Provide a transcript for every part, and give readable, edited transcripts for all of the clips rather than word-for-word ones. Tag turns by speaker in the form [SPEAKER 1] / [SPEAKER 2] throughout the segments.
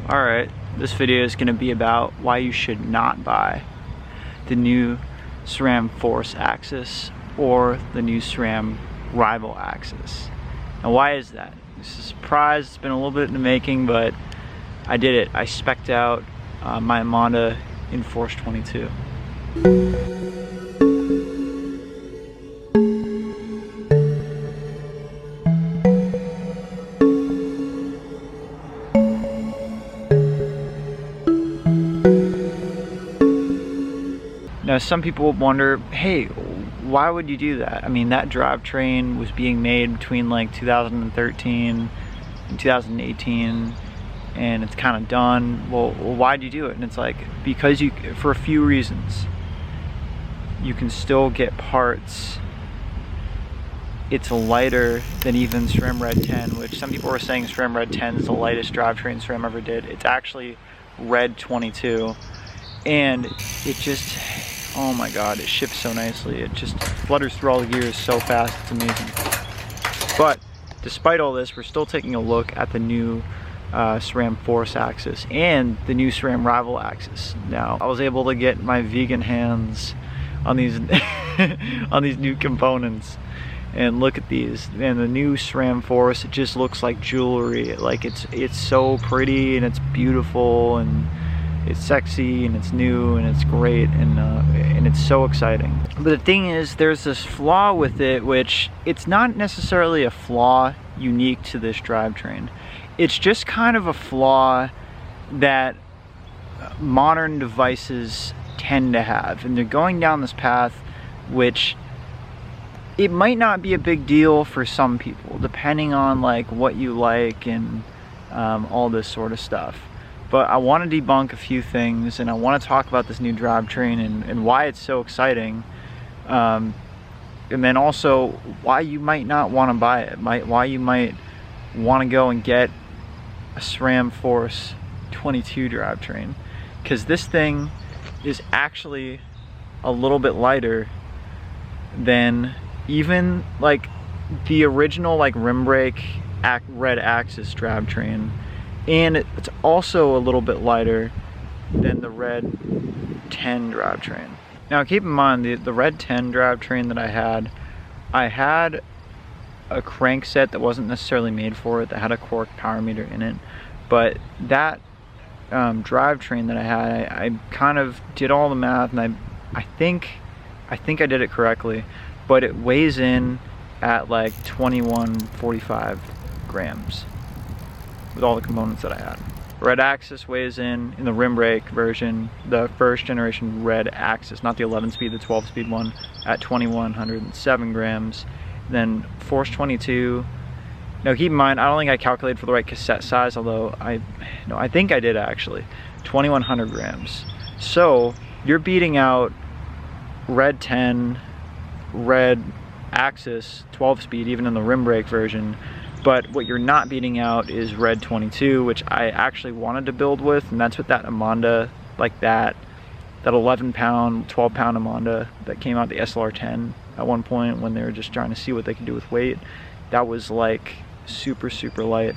[SPEAKER 1] Alright, this video is going to be about why you should not buy the new SRAM Force AXS or the new SRAM Rival AXS. Now why is that? It's a surprise, it's been a little bit in the making, but I did it. I spec'd out my Amanda in Force 22. Now some people wonder, hey, why would you do that? I mean, that drivetrain was being made between like 2013 and 2018 and it's kind of done. Well, why'd you do it? And it's like, because for a few reasons. You can still get parts. It's lighter than even SRAM Red 10, which some people were saying SRAM Red 10 is the lightest drivetrain SRAM ever did. It's actually Red 22, and it just, oh my god, it ships so nicely. It just flutters through all the gears so fast, it's amazing. But despite all this, we're still taking a look at the new SRAM Force AXS and the new SRAM Rival AXS. Now, I was able to get my vegan hands on these on these new components, and look at these. And the new SRAM Force, it just looks like jewelry. Like it's so pretty and it's beautiful and it's sexy and it's new and it's great and it's so exciting. But the thing is, there's this flaw with it, which it's not necessarily a flaw unique to this drivetrain. It's just kind of a flaw that modern devices tend to have, and they're going down this path, which it might not be a big deal for some people, depending on like what you like and all this sort of stuff. But I want to debunk a few things, and I want to talk about this new drivetrain and why it's so exciting, and then also why you might not want to buy it, why you might want to go and get a SRAM Force 22 drivetrain, because this thing is actually a little bit lighter than even like the original like rim brake Red AXS drivetrain, and it's also a little bit lighter than the Red 10 drivetrain. Now keep in mind, the Red 10 drivetrain that I had a crankset that wasn't necessarily made for it, that had a Quark power meter in it, but that drivetrain that I had, I kind of did all the math, and I think I did it correctly, but it weighs in at like 2145 grams with all the components that I had. Red AXS weighs in the rim brake version, the first generation Red AXS, not the 11 speed, the 12 speed one, at 2107 grams. Then Force 22, now keep in mind, I don't think I calculated for the right cassette size, although I think I did actually, 2100 grams. So you're beating out Red 10, Red AXS 12 speed, even in the rim brake version. But what you're not beating out is Red 22, which I actually wanted to build with, and that's what that Amanda, like that 11 pound, 12 pound Amanda that came out the SLR10 at one point when they were just trying to see what they could do with weight. That was like super light.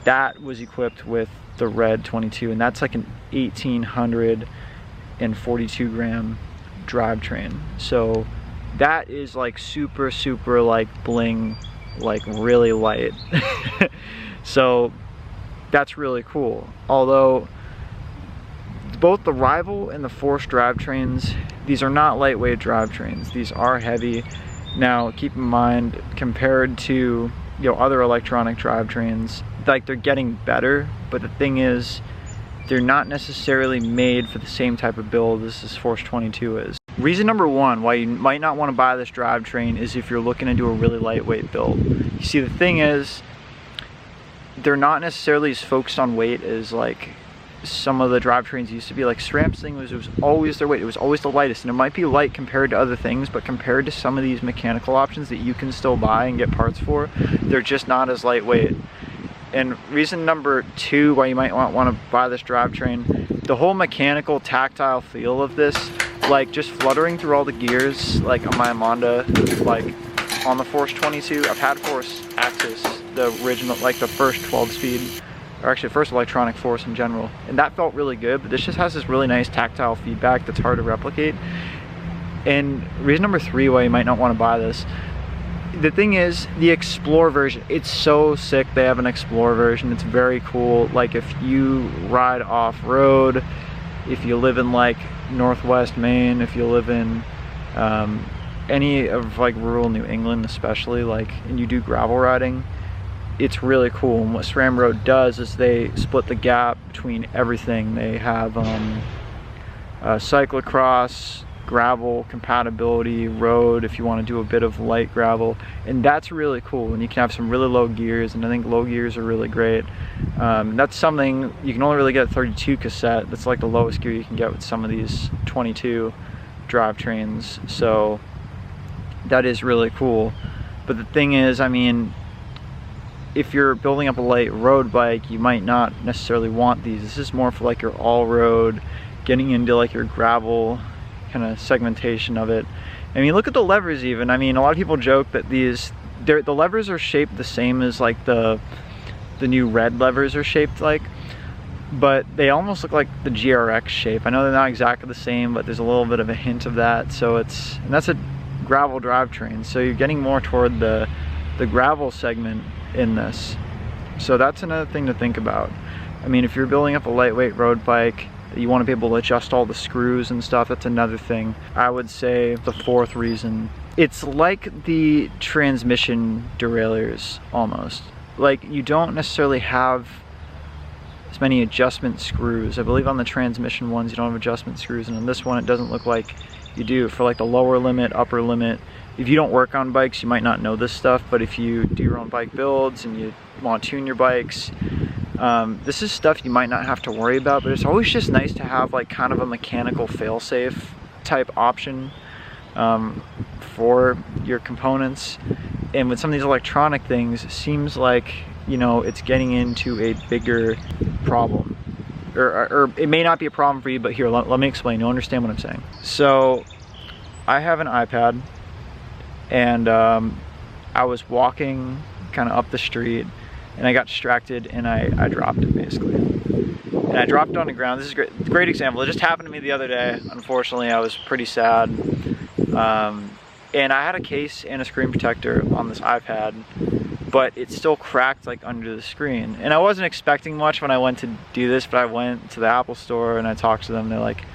[SPEAKER 1] That was equipped with the Red 22, and that's like an 1842 gram drivetrain. So that is like super like bling, like really light. So that's really cool. Although both the Rival and the Force drivetrains, these are not lightweight drivetrains. These are heavy. Now keep in mind, compared to other electronic drivetrains, like they're getting better, but the thing is, they're not necessarily made for the same type of build as this Force 22 is. Reason number one why you might not want to buy this drivetrain is if you're looking to do a really lightweight build. You see, the thing is, they're not necessarily as focused on weight as like some of the drivetrains used to be. Like SRAM's thing was, it was always their weight, it was always the lightest, and it might be light compared to other things, but compared to some of these mechanical options that you can still buy and get parts for, they're just not as lightweight. And reason number two why you might want to buy this drivetrain, the whole mechanical tactile feel of this, like just fluttering through all the gears, like on my Amanda, like on the Force 22. I've had Force AXS, the original, like the first 12 speed or actually first electronic force in general, and that felt really good. But this just has this really nice tactile feedback that's hard to replicate. And reason number 3 why you might not want to buy this, the thing is, the Explore version, it's so sick. They have an Explore version. It's very cool. Like if you ride off-road, if you live in like Northwest Maine, if you live in any of like rural New England especially, like, and you do gravel riding, it's really cool. And what SRAM Road does is they split the gap between everything. They have cyclocross, gravel compatibility, road if you want to do a bit of light gravel, and that's really cool. And you can have some really low gears, and I think low gears are really great. That's something you can only really get a 32 cassette. That's like the lowest gear you can get with some of these 22 drivetrains, so that is really cool. But the thing is, I mean, if you're building up a light road bike, you might not necessarily want these. This is more for like your all-road, getting into like your gravel kind of segmentation of it. I mean, look at the levers even. I mean, a lot of people joke that the levers are shaped the same as like the new red levers are shaped like, but they almost look like the GRX shape. I know they're not exactly the same, but there's a little bit of a hint of that. So and that's a gravel drivetrain, so you're getting more toward the gravel segment in this. So that's another thing to think about. I mean, if you're building up a lightweight road bike, you want to be able to adjust all the screws and stuff, that's another thing. I would say the 4th reason, it's like the transmission derailleurs almost. Like, you don't necessarily have as many adjustment screws. I believe on the transmission ones you don't have adjustment screws, and on this one it doesn't look like you do. For like the lower limit, upper limit, if you don't work on bikes you might not know this stuff, but if you do your own bike builds and you want to tune your bikes, this is stuff you might not have to worry about. But it's always just nice to have like kind of a mechanical fail-safe type option for your components. And with some of these electronic things, it seems like, you know, it's getting into a bigger problem, or it may not be a problem for you, but here, let me explain. You'll understand what I'm saying. So I have an iPad, and I was walking kind of up the street, and I got distracted and I dropped it basically. And I dropped it on the ground. This is a great example. It just happened to me the other day. Unfortunately, I was pretty sad. And I had a case and a screen protector on this iPad, but it still cracked like under the screen. And I wasn't expecting much when I went to do this, but I went to the Apple store and I talked to them. They're like,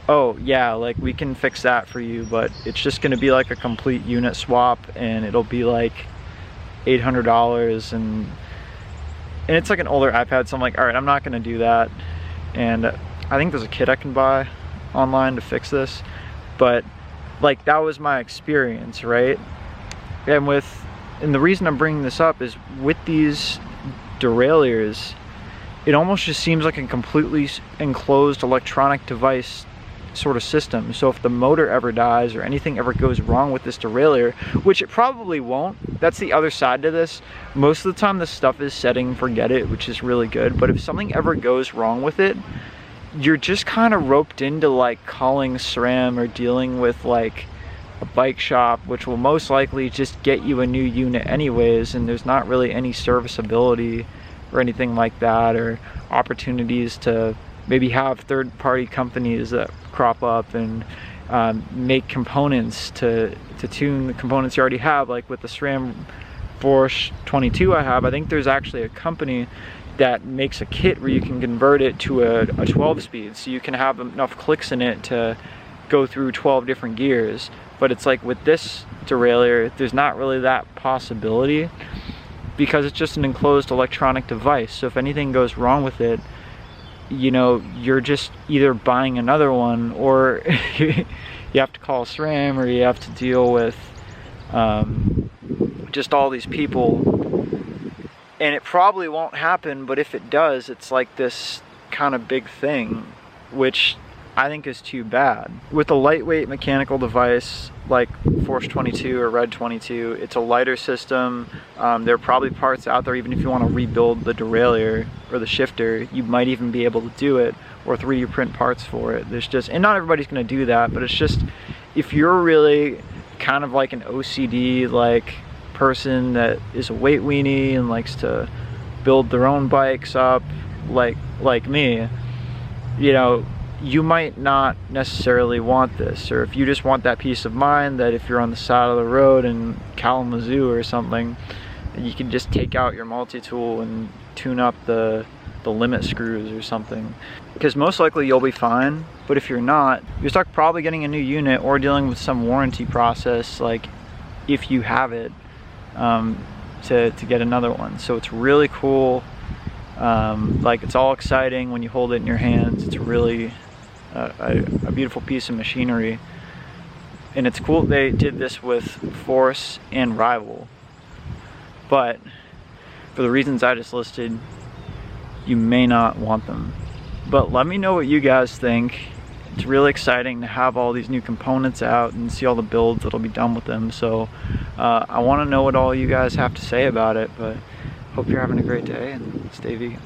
[SPEAKER 1] oh yeah, like we can fix that for you, but it's just gonna be like a complete unit swap, and it'll be like $800, and it's like an older iPad. So I'm like, all right, I'm not gonna do that. And I think there's a kit I can buy online to fix this, but like that was my experience, right? And the reason I'm bringing this up is with these derailleurs, it almost just seems like a completely enclosed electronic device sort of system. So if the motor ever dies or anything ever goes wrong with this derailleur, which it probably won't, that's the other side to this. Most of the time this stuff is setting forget it, which is really good. But if something ever goes wrong with it, you're just kind of roped into like calling SRAM or dealing with like a bike shop, which will most likely just get you a new unit anyways, and there's not really any serviceability or anything like that, or opportunities to maybe have third-party companies that crop up and make components to tune the components you already have. Like with the SRAM Force 22 I have, I think there's actually a company that makes a kit where you can convert it to a 12 speed, so you can have enough clicks in it to go through 12 different gears. But it's like with this derailleur, there's not really that possibility because it's just an enclosed electronic device. So if anything goes wrong with it, you know, you're just either buying another one, or you have to call SRAM, or you have to deal with just all these people. And it probably won't happen, but if it does, it's like this kind of big thing, which I think is too bad. With a lightweight mechanical device like Force 22 or Red 22, it's a lighter system. There are probably parts out there, even if you want to rebuild the derailleur or the shifter, you might even be able to do it, or 3D print parts for it. There's just, and not everybody's going to do that, but it's just, if you're really kind of like an OCD like person that is a weight weenie and likes to build their own bikes up like me, you know, you might not necessarily want this. Or if you just want that peace of mind that if you're on the side of the road in Kalamazoo or something, you can just take out your multi-tool and tune up the limit screws or something, because most likely you'll be fine. But if you're not, you're stuck probably getting a new unit or dealing with some warranty process, like if you have it, to get another one. So it's really cool. Like, it's all exciting when you hold it in your hands. It's really a beautiful piece of machinery, and it's cool they did this with Force and Rival, but for the reasons I just listed, you may not want them. But let me know what you guys think. It's really exciting to have all these new components out and see all the builds that'll be done with them. So I want to know what all you guys have to say about it, but hope you're having a great day and stay vegan.